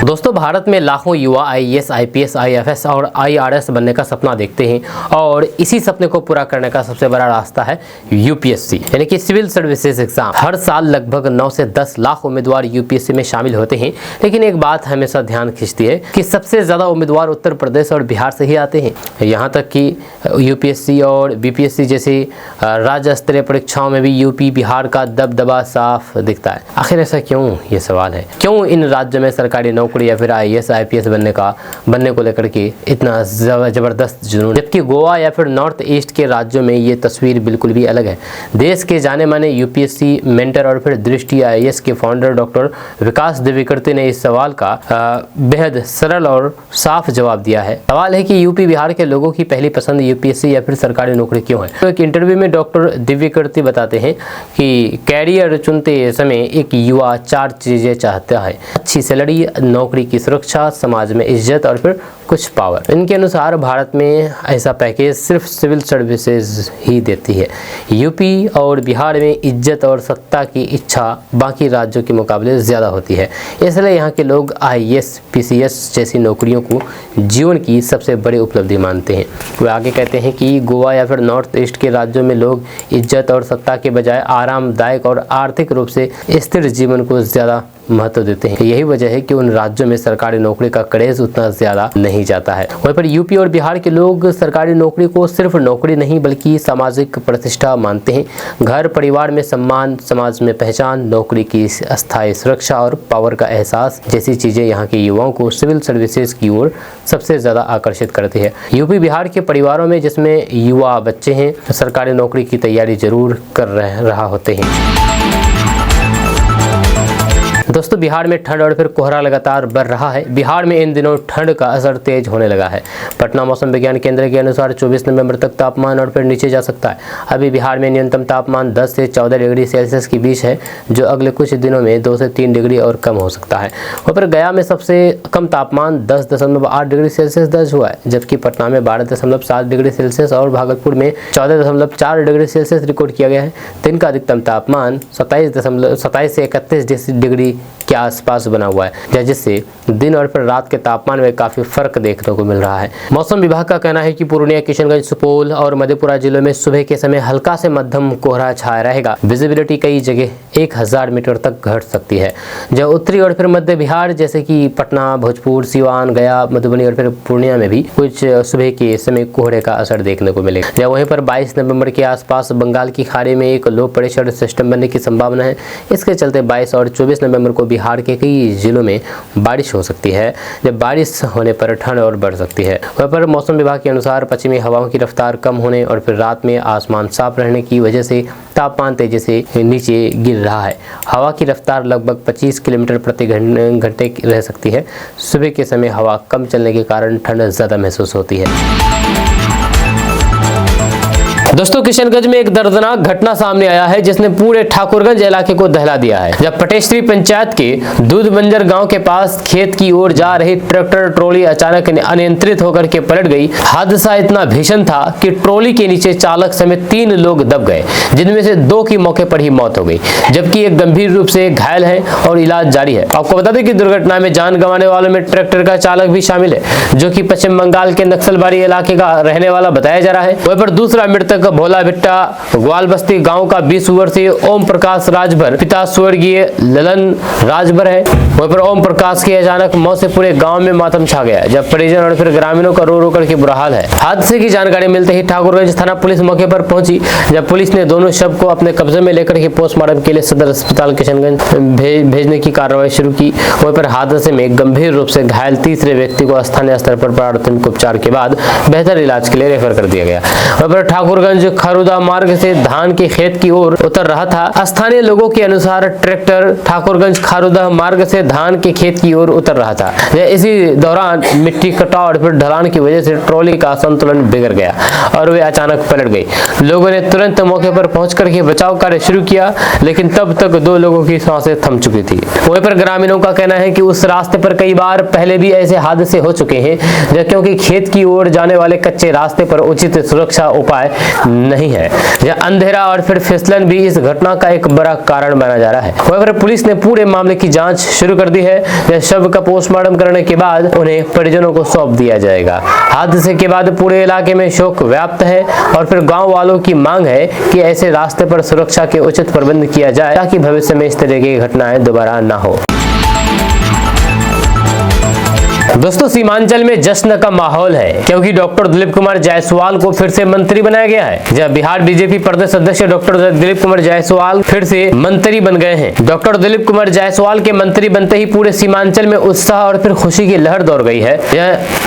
दोस्तों, भारत में लाखों युवा आईएएस, आईपीएस, आईएफएस और आईआरएस बनने का सपना देखते हैं और इसी सपने को पूरा करने का सबसे बड़ा रास्ता है यूपीएससी यानी कि सिविल सर्विसेज एग्जाम। हर साल लगभग 9 से 10 लाख उम्मीदवार यूपीएससी में शामिल होते हैं, लेकिन एक बात हमेशा ध्यान खींचती है कि सबसे ज्यादा उम्मीदवार उत्तर प्रदेश और बिहार से ही आते हैं। यहाँ तक कि यूपीएससी और बीपीएससी जैसी राज्य स्तरीय परीक्षाओं में भी यूपी बिहार का दबदबा साफ दिखता है। आखिर ऐसा क्यों, ये सवाल है। क्यों इन राज्यों में सरकारी नौकरी या फिर आईएएस आईपीएस बनने को लेकर के इतना जबरदस्त जुनून, जबकि गोवा या फिर नॉर्थ ईस्ट के राज्यों में ये तस्वीर बिल्कुल भी अलग है। देश के जाने माने यूपीएससी मेंटर और फिर दृष्टि आईएएस के फाउंडर डॉक्टर विकास दिव्यकीर्ति ने इस सवाल का बेहद सरल और साफ जवाब दिया है। सवाल है कि यूपी बिहार के लोगों की पहली पसंद यूपीएससी या फिर सरकारी नौकरी क्यों है। तो एक इंटरव्यू में डॉक्टर दिव्यकीर्ति बताते हैं कि कैरियर चुनते समय एक युवा 4 चीजें चाहता है: अच्छी सैलरी, नौकरी की सुरक्षा, समाज में इज्जत और फिर कुछ पावर। इनके अनुसार भारत में ऐसा पैकेज सिर्फ सिविल सर्विसेज ही देती है। यूपी और बिहार में इज्जत और सत्ता की इच्छा बाकी राज्यों के मुकाबले ज़्यादा होती है, इसलिए यहाँ के लोग आईएएस, पीसीएस जैसी नौकरियों को जीवन की सबसे बड़ी उपलब्धि मानते हैं। वे आगे कहते हैं कि गोवा या फिर नॉर्थ ईस्ट के राज्यों में लोग इज्जत और सत्ता के बजाय आरामदायक और आर्थिक रूप से स्थिर जीवन को ज़्यादा महत्व देते हैं। यही वजह है कि उन राज्यों में सरकारी नौकरी का क्रेज उतना ज्यादा नहीं जाता है। वहीं पर यूपी और बिहार के लोग सरकारी नौकरी को सिर्फ नौकरी नहीं बल्कि सामाजिक प्रतिष्ठा मानते हैं। घर परिवार में सम्मान, समाज में पहचान, नौकरी की अस्थायी सुरक्षा और पावर का एहसास जैसी चीजें यहाँ के युवाओं को सिविल सर्विसेज की ओर सबसे ज्यादा आकर्षित करती है। यूपी बिहार के परिवारों में जिसमें युवा बच्चे हैं सरकारी नौकरी की तैयारी जरूर कर रहा होते हैं। दोस्तों बिहार में ठंड और फिर कोहरा लगातार बढ़ रहा है। बिहार में इन दिनों ठंड का असर तेज होने लगा है। पटना मौसम विज्ञान केंद्र के अनुसार 24 नवंबर तक तापमान और फिर नीचे जा सकता है। अभी बिहार में न्यूनतम तापमान 10 से 14 डिग्री सेल्सियस के बीच है, जो अगले कुछ दिनों में 2 से 3 डिग्री और कम हो सकता है। और फिर गया में सबसे कम तापमान 10.8 डिग्री सेल्सियस दर्ज हुआ है, जबकि पटना में 12.7 डिग्री सेल्सियस और भागलपुर में 14.4 डिग्री सेल्सियस रिकॉर्ड किया गया है। दिन का अधिकतम तापमान 27 से 31 डिग्री के आसपास बना हुआ है, जिससे दिन और फिर रात के तापमान में काफी फर्क देखने को मिल रहा है। मौसम विभाग का कहना है कि पूर्णिया, किशनगंज, सुपौल और मधेपुरा जिलों में सुबह के समय हल्का से मध्यम कोहरा छाया रहेगा। विजिबिलिटी कई जगह 1000 मीटर तक घट सकती है। जब उत्तरी और फिर मध्य बिहार जैसे कि पटना, भोजपुर, सिवान, गया, मधुबनी और फिर पूर्णिया में भी कुछ सुबह के समय कोहरे का असर देखने को मिलेगा। जब वहीं पर 22 नवंबर के आसपास बंगाल की खाड़ी में एक लो प्रेशर सिस्टम बनने की संभावना है। इसके चलते 22 और 24 नवंबर को बिहार के कई जिलों में बारिश हो सकती है। जब बारिश होने पर ठंड और बढ़ सकती है। वहीं पर मौसम विभाग के अनुसार पश्चिमी हवाओं की रफ्तार कम होने और फिर रात में आसमान साफ रहने की वजह से तापमान तेजी से नीचे गिर रहा है। हवा की रफ्तार लगभग 25 किलोमीटर प्रति घंटे रह सकती है। सुबह के समय हवा कम चलने के कारण ठंड ज़्यादा महसूस होती है। दोस्तों किशनगंज में एक दर्दनाक घटना सामने आया है, जिसने पूरे ठाकुरगंज इलाके को दहला दिया है। जब पटेश्वरी पंचायत के दूध बंजर गांव के पास खेत की ओर जा रही ट्रैक्टर ट्रॉली अचानक अनियंत्रित होकर के पलट गई। हादसा इतना भीषण था कि ट्रॉली के नीचे चालक समेत 3 लोग दब गए, जिनमें से 2 की मौके पर ही मौत हो गई, जबकि एक गंभीर रूप से घायल है और इलाज जारी है। आपको बता दें कि दुर्घटना में जान गंवाने वालों में ट्रैक्टर का चालक भी शामिल है, जो कि पश्चिम बंगाल के नक्सलबाड़ी इलाके का रहने वाला बताया जा रहा है। वहीं पर दूसरा मृतक भोला बिट्टा ग्वाल बस्ती गांव का 20 वर्षीय ओम प्रकाश राजभर पिता स्वर्गीय ललन राजभर है। वहीं पर ओम प्रकाश की अचानक मौत से पूरे गांव में मातम छा गया, जब परिजन और फिर ग्रामीणों का रो रो करके बुरा हाल है। हादसे की जानकारी मिलते ही ठाकुरगंज थाना पुलिस मौके पर पहुंची, जब पुलिस ने दोनों शव को अपने कब्जे में लेकर के पोस्टमार्टम के लिए सदर अस्पताल किशनगंज भेजने की कार्रवाई शुरू की। वहीं पर हादसे में गंभीर रूप से घायल तीसरे व्यक्ति को स्थानीय स्तर पर प्राथमिक उपचार के बाद बेहतर इलाज के लिए रेफर कर दिया गया। वहीं पर ठाकुरगंज खारुदा मार्ग से धान के खेत की ओर उतर रहा था। स्थानीय लोगों के अनुसार ट्रैक्टर ठाकुरगंज खारुदा मार्ग से धान के खेत की ओर उतर रहा था। इसी दौरान मिट्टी कटाव और फिर ढलान की वजह से ट्रॉली का संतुलन बिगड़ गया और वे अचानक पलट गई। लोगों ने तुरंत मौके पर पहुंच करके बचाव कार्य शुरू किया, लेकिन तब तक 2 लोगों की सांसें थम चुकी थी। वहीं पर ग्रामीणों का कहना है कि उस रास्ते पर कई बार पहले भी ऐसे हादसे हो चुके हैं, क्योंकि खेत की ओर जाने वाले कच्चे रास्ते पर उचित सुरक्षा उपाय नहीं है। अंधेरा और फिर फिसलन भी इस घटना का एक बड़ा कारण माना जा रहा है। वहीं पर पुलिस ने पूरे मामले की जांच शुरू कर दी है। शव का पोस्टमार्टम करने के बाद उन्हें परिजनों को सौंप दिया जाएगा। हादसे के बाद पूरे इलाके में शोक व्याप्त है और फिर गांव वालों की मांग है कि ऐसे रास्ते पर सुरक्षा के उचित प्रबंध किया जाए, ताकि भविष्य में इस तरह की घटनाएं दोबारा ना हो। दोस्तों सीमांचल में जश्न का माहौल है, क्योंकि डॉक्टर दिलीप कुमार जायसवाल को फिर से मंत्री बनाया गया है। जब बिहार बीजेपी प्रदेश अध्यक्ष डॉक्टर दिलीप कुमार जायसवाल फिर से मंत्री बन गए हैं। डॉक्टर दिलीप कुमार जायसवाल के मंत्री बनते ही पूरे सीमांचल में उत्साह और फिर खुशी की लहर दौड़ गई है।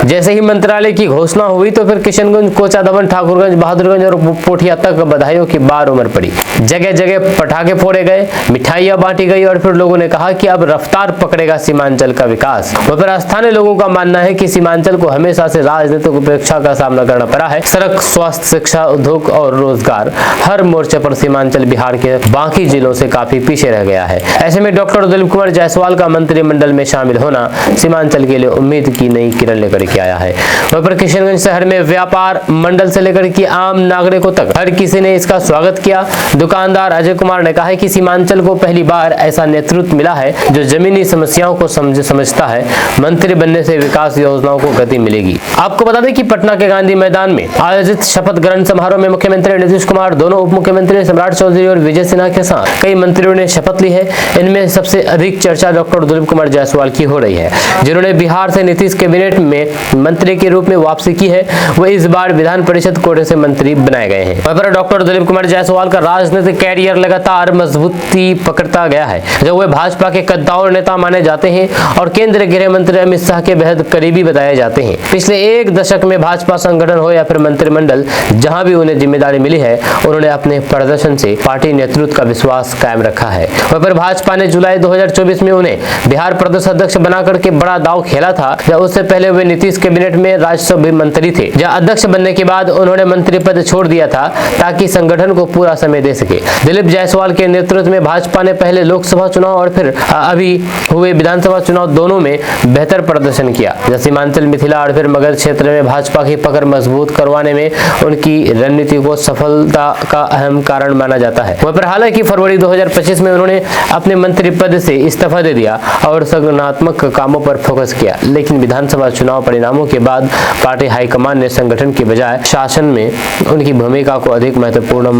जैसे ही मंत्रालय की घोषणा हुई तो फिर किशनगंज, कोचा दमन, ठाकुरगंज, बहादुरगंज और पोठिया तक बधाइयों की बार उमड़ पड़ी। जगह जगह पटाखे फोड़े गए, मिठाइयां बांटी गई और फिर लोगों ने कहा कि अब रफ्तार पकड़ेगा सीमांचल का विकास। वहीं पर स्थानीय लोगों का मानना है कि सीमांचल को हमेशा से राजनीतिक उपेक्षा का सामना करना पड़ा है। सड़क, स्वास्थ्य, शिक्षा, उद्योग और रोजगार, हर मोर्चे पर सीमांचल बिहार के बाकी जिलों से काफी पीछे रह गया है। ऐसे में डॉक्टर दिलीप कुमार जायसवाल का मंत्रिमंडल में शामिल होना सीमांचल के लिए उम्मीद की नई किरण लेकर के आया है। वहीं पर किशनगंज शहर में व्यापार मंडल से लेकर के आम नागरिकों तक हर किसी ने इसका स्वागत किया। दुकानदार अजय कुमार ने कहा है कि सीमांचल को पहली बार ऐसा नेतृत्व मिला है जो जमीनी समस्याओं को समझता है। मंत्री बनने से विकास योजनाओं को गति मिलेगी। आपको बता दें कि पटना के गांधी मैदान में आयोजित शपथ ग्रहण समारोह में मुख्यमंत्री नीतीश कुमार, दोनों उप मुख्यमंत्री सम्राट चौधरी और विजय सिन्हा के साथ कई मंत्रियों ने शपथ ली है। इनमें सबसे अधिक चर्चा डॉक्टर दिलीप कुमार जायसवाल की हो रही है, जिन्होंने बिहार से नीतीश कैबिनेट में मंत्री के रूप में वापसी की है। वह इस बार विधान परिषद कोटे से मंत्री बनाए गए हैं। वहीं पर डॉक्टर दिलीप कुमार जायसवाल का राजनीतिक कैरियर लगातार मजबूती पकड़ता गया है, जब वे भाजपा के कद्दावर नेता माने जाते हैं और केंद्रीय गृह मंत्री अमित शाह के के बेहद करीबी बताए जाते हैं। पिछले एक दशक में भाजपा संगठन हो या फिर मंत्रिमंडल, जहां भी उन्हें जिम्मेदारी मिली है, उन्होंने अपने प्रदर्शन से पार्टी नेतृत्व का विश्वास कायम रखा है। वहीं पर भाजपा ने जुलाई 2024 में उन्हें बिहार प्रदेश अध्यक्ष बनाकर के बड़ा दांव खेला था। जब उससे पहले वे नीतीश कैबिनेट में राज्यसभा मंत्री थे। जहां अध्यक्ष बनने के बाद उन्होंने मंत्री पद छोड़ दिया था ताकि संगठन को पूरा समय दे सके। दिलीप जायसवाल के नेतृत्व में भाजपा ने पहले लोकसभा चुनाव और फिर अभी हुए विधानसभा चुनाव दोनों में बेहतर प्रदर्शन किया। सीमांचल, मिथिला और फिर मगध क्षेत्र में भाजपा की पकड़ मजबूत करवाने में उनकी रणनीति को सफलता का अहम कारण माना जाता है। वहीं पर हालांकि फरवरी 2025 में उन्होंने अपने मंत्री पद से इस्तीफा दे दिया और संगठनात्मक कामों पर फोकस किया। लेकिन विधानसभा चुनाव परिणामों के बाद पार्टी हाईकमान ने संगठन के बजाय शासन में उनकी भूमिका को अधिक महत्वपूर्ण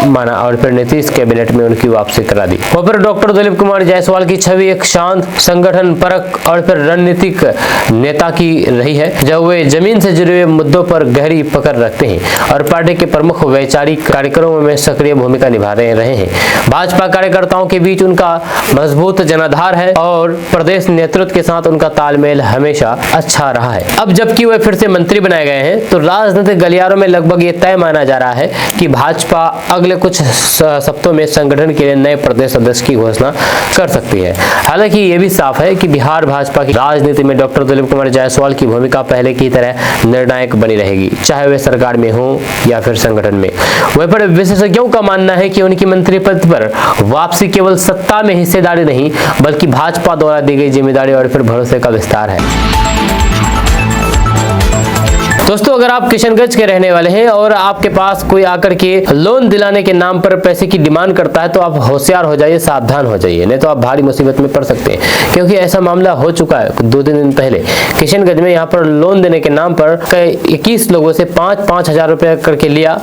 माना और फिर नीतीश कैबिनेट में उनकी वापसी करा दी। वहीं पर डॉक्टर दिलीप कुमार जायसवाल की छवि एक शांत, संगठन परक और फिर रणनीतिक नेता की रही है, जब वे जमीन से जुड़े हुए मुद्दों पर गहरी पकड़ रखते हैं और पार्टी के प्रमुख वैचारिक कार्यक्रमों में सक्रिय भूमिका निभा रहे हैं। भाजपा कार्यकर्ताओं के बीच उनका मजबूत जनाधार है और प्रदेश नेतृत्व के साथ उनका तालमेल हमेशा अच्छा रहा है। अब जबकि वे फिर से मंत्री बनाए गए हैं, तो राजनीतिक गलियारों में लगभग ये तय माना जा रहा है कि भाजपा अगले कुछ हफ्तों में संगठन के लिए नए प्रदेश अध्यक्ष की घोषणा कर सकती है। हालांकि ये भी साफ है कि बिहार भाजपा की राजनीति में डॉक्टर दिलीप कुमार जायसवाल की भूमिका पहले की तरह निर्णायक बनी रहेगी, चाहे वे सरकार में हो या फिर संगठन में। वहीं पर विशेषज्ञों का मानना है कि उनकी मंत्री पद पर वापसी केवल सत्ता में हिस्सेदारी नहीं, बल्कि भाजपा द्वारा दी गई जिम्मेदारी और फिर भरोसे का विस्तार है। दोस्तों, अगर आप किशनगंज के रहने वाले हैं और आपके पास कोई आकर के लोन दिलाने के नाम पर पैसे की डिमांड करता है, तो आप होशियार हो जाइए, सावधान हो जाइए, नहीं तो आप भारी मुसीबत में पड़ सकते हैं। क्योंकि ऐसा मामला हो चुका है 2-3 दिन पहले किशनगंज में। यहाँ पर लोन देने के नाम पर 21 लोगों से 5-5 हजार रुपया करके लिया,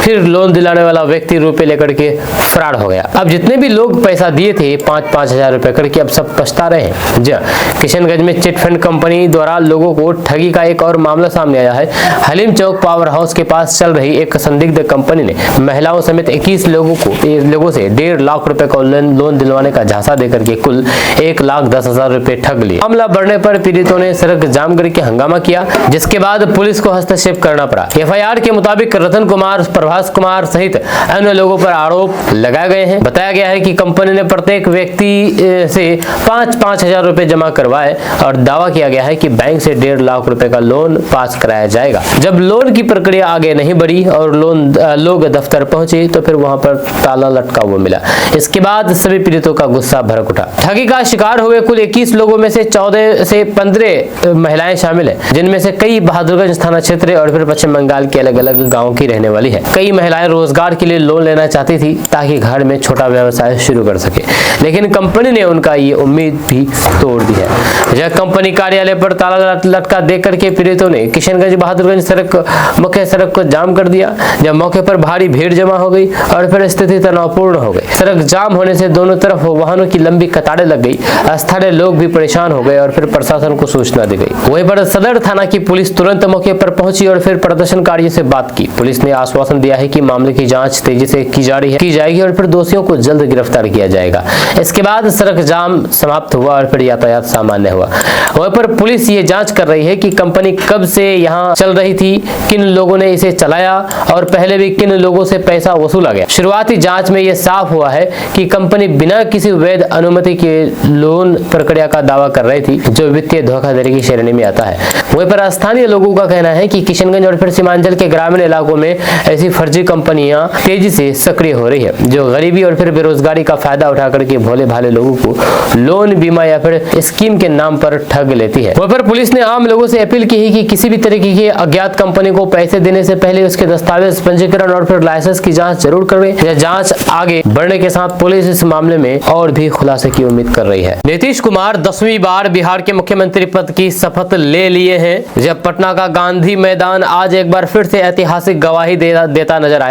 फिर लोन दिलाने वाला व्यक्ति रुपए लेकर के फरार हो गया। अब जितने भी लोग पैसा दिए थे 5-5 हजार रुपए करके, अब सब पछता रहे हैं। जी, किशनगंज में चिट फंड कंपनी द्वारा लोगों को ठगी का एक और मामला सामने आया है। हलीम चौक पावर हाउस के पास चल रही एक संदिग्ध कंपनी ने महिलाओं समेत 21 लोगों से 1.5 लाख रुपए का लोन दिलवाने का झांसा देकर के कुल 1,10,000 रुपए ठग लिए। मामला बढ़ने पर पीड़ितों ने सड़क जाम करके हंगामा किया, जिसके बाद पुलिस को हस्तक्षेप करना पड़ा। एफआईआर के मुताबिक रतन कुमार, प्रभास कुमार सहित अन्य लोगों पर आरोप लगाए गए हैं। बताया गया है कि कंपनी ने प्रत्येक व्यक्ति से 5-5 हजार रुपए जमा करवाए और दावा किया गया है कि बैंक से 1.5 लाख रुपए का लोन पास कराया जाएगा। जब लोन की प्रक्रिया आगे नहीं बढ़ी और लोग दफ्तर पहुंचे, तो फिर वहां पर ताला लटका हुआ मिला। इसके बाद सभी पीड़ितों का गुस्सा भड़क उठा। ठगी का शिकार हुए कुल 21 लोगों में से 14 से 15 महिलाएं शामिल हैं, जिनमें से कई बहादुरगंज थाना क्षेत्र और फिर पश्चिम बंगाल के अलग अलग गाँव की रहने वाली है। कई महिलाएं रोजगार के लिए लोन लेना चाहती थी ताकि घर में छोटा व्यवसाय शुरू कर सके, लेकिन कंपनी ने उनका ये उम्मीद भी तोड़ दी है। जब कंपनी कार्यालय पर ताला लटका देकर के पीड़ितों ने किशनगंज बहादुरगंज मुख्य सड़क को जाम कर दिया। जब मौके पर भारी भीड़ जमा हो गई और फिर स्थिति तनावपूर्ण हो गई। सड़क जाम होने से दोनों तरफ वाहनों की लंबी कतारें लग गई। स्थानीय लोग भी परेशान हो गए और फिर प्रशासन को सूचना दी गई। वहीं पर सदर थाना की पुलिस तुरंत मौके पर पहुंची और फिर प्रदर्शनकारियों से बात की। पुलिस ने आश्वासन दिया है कि मामले की जांच तेजी से की जाएगी और फिर दोषियों को जल्द गिरफ्तार किया जाएगा। इसके बाद सड़क जाम समाप्त हुआ और फिर यातायात सामान्य हुआ। वहीं पर पुलिस ये जांच कर रही है कि कंपनी कब से यहाँ चल रही थी, किन लोगों ने इसे चलाया और पहले भी किन लोगों से पैसा वसूला गया। शुरुआती जांच में यह साफ हुआ है कि कंपनी बिना किसी वैध अनुमति के लोन प्रक्रिया का दावा कर रही थी, जो वित्तीय धोखाधड़ी की श्रेणी में आता है। वहीं पर स्थानीय लोगों का कहना है कि किशनगंज और फिर सीमांचल के ग्रामीण इलाकों में ऐसी फर्जी कंपनियां तेजी से सक्रिय हो रही है, जो गरीबी और फिर बेरोजगारी का फायदा उठा करके भोले भाले लोगों को लोन, बीमा या फिर स्कीम के नाम पर ठग लेती है। वहीं पर पुलिस ने आम लोगों से अपील की है कि किसी भी तरीके की अज्ञात कंपनी को पैसे देने से पहले उसके दस्तावेज, पंजीकरण और फिर लाइसेंस की जांच जरूर करें। यह जांच आगे बढ़ने के साथ पुलिस इस मामले में और भी खुलासे की उम्मीद कर रही है। नीतीश कुमार 10वीं बार बिहार के मुख्यमंत्री पद की शपथ ले लिए हैं। जब पटना का गांधी मैदान आज एक बार फिर से ऐतिहासिक गवाही देता नजर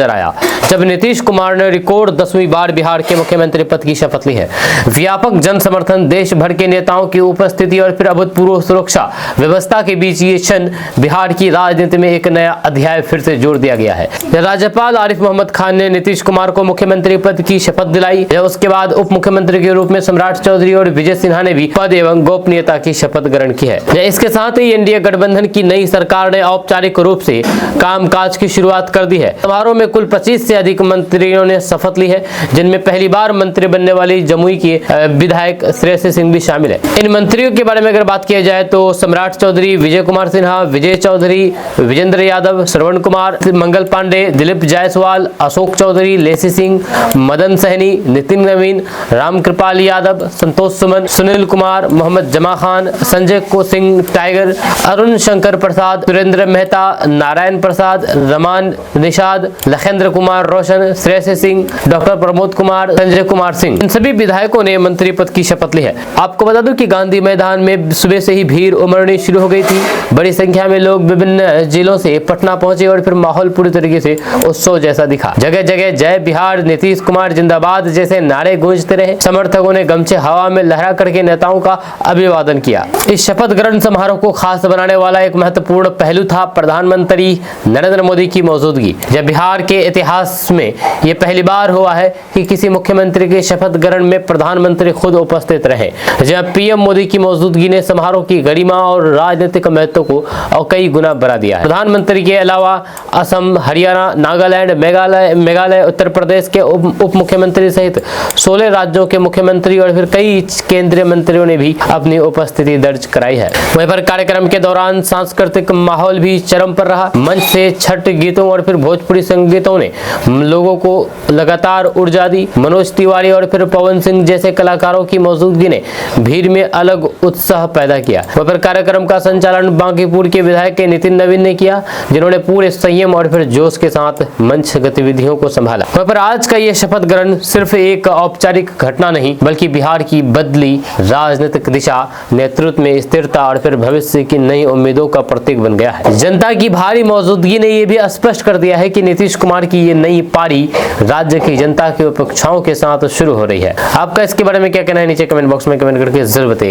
आया है। जब नीतीश कुमार ने रिकॉर्ड 10वीं बार बिहार के मुख्यमंत्री पद की शपथ ली है। व्यापक जन समर्थन देश भर के नेताओं की उपस्थिति और फिर अभूतपूर्व सुरक्षा व्यवस्था के बीच ये क्षण बिहार की राजनीति में एक नया अध्याय फिर से जोड़ दिया गया है। राज्यपाल आरिफ मोहम्मद खान ने नीतीश कुमार को मुख्यमंत्री पद की शपथ दिलाई। उसके बाद उप मुख्यमंत्री के रूप में सम्राट चौधरी और विजय सिन्हा ने भी पद एवं गोपनीयता की शपथ ग्रहण की है। इसके साथ ही एनडीए गठबंधन की नई सरकार ने औपचारिक रूप से कामकाज की शुरुआत कर दी है। समारोह में कुल 25 से अधिक मंत्रियों ने शपथ ली है, जिनमें पहली बार मंत्री बनने वाली जमुई के विधायक श्रेयसी सिंह भी शामिल है। इन मंत्रियों के बारे में अगर बात किया जाए तो सम्राट चौधरी, विजय कुमार सिन्हा, विजय चौधरी, विजेंद्र यादव, श्रवण कुमार, मंगल पांडे, दिलीप जायसवाल, अशोक चौधरी, लेसी सिंह, मदन सहनी, नितिन नवीन, रामकृपाल यादव, संतोष सुमन, सुनील कुमार, मोहम्मद जमा खान, संजय को सिंह टाइगर, अरुण शंकर प्रसाद, सुरेंद्र मेहता, नारायण प्रसाद, रमान निषाद, लखेंद्र कुमार रोशन, श्रेयसी सिंह, डॉक्टर प्रमोद कुमार, संजय कुमार सिंह, इन सभी विधायकों ने मंत्री पद की शपथ ली है। आपको बता दूं कि गांधी मैदान में सुबह से ही भीड़ उमड़नी शुरू हो गई थी। बड़ी संख्या में लोग विभिन्न जिलों से पटना पहुंचे और फिर माहौल पूरी तरीके से उत्सव जैसा दिखा। जगह जगह जय बिहार, नीतीश कुमार जिंदाबाद जैसे नारे गूंजते रहे। समर्थकों ने गमछे हवा में लहरा करके नेताओं का अभिवादन किया। इस शपथ ग्रहण समारोह को खास बनाने वाला एक महत्वपूर्ण पहलू था प्रधानमंत्री नरेंद्र मोदी की मौजूदगी। जब बिहार के इतिहास में यह पहली बार हुआ है कि किसी मुख्यमंत्री के शपथ ग्रहण में प्रधानमंत्री खुद उपस्थित रहे, जब पीएम मोदी की मौजूदगी ने समारोह की गरिमा और राजनीतिक महत्व को और कई गुना बढ़ा दिया है। प्रधानमंत्री के अलावा असम, हरियाणा, नागालैंड, मेघालय, उत्तर प्रदेश के उप मुख्यमंत्री सहित 16 राज्यों के मुख्यमंत्री और फिर कई केंद्रीय मंत्रियों ने भी अपनी उपस्थिति दर्ज कराई है। वहीं पर कार्यक्रम के दौरान सांस्कृतिक माहौल भी चरम पर रहा। मंच से छठ गीतों और फिर भोजपुरी संगीतों ने लोगों को लगातार ऊर्जा दी। मनोज तिवारी और फिर पवन सिंह जैसे कलाकारों की मौजूदगी ने भीड़ में अलग उत्साह पैदा किया। वहीं पर कार्यक्रम का संचालन बांकीपुर के विधायक नितिन नवीन ने किया, जिन्होंने पूरे संयम और फिर जोश के साथ मंच गतिविधियों को संभाला। वहीं पर आज का यह शपथ ग्रहण सिर्फ एक औपचारिक घटना नहीं, बल्कि बिहार की बदली राजनीतिक दिशा, नेतृत्व में स्थिरता और फिर भविष्य की नई उम्मीदों का प्रतीक बन गया है। जनता की भारी मौजूदगी ने यह भी स्पष्ट कर दिया है कि नीतीश कुमार की ये नई पारी राज्य की जनता की अपेक्षाओं के साथ शुरू हो रही है। आपका इसके बारे में क्या कहना है? नीचे कमेंट बॉक्स में कमेंट करके जरूर बताइए।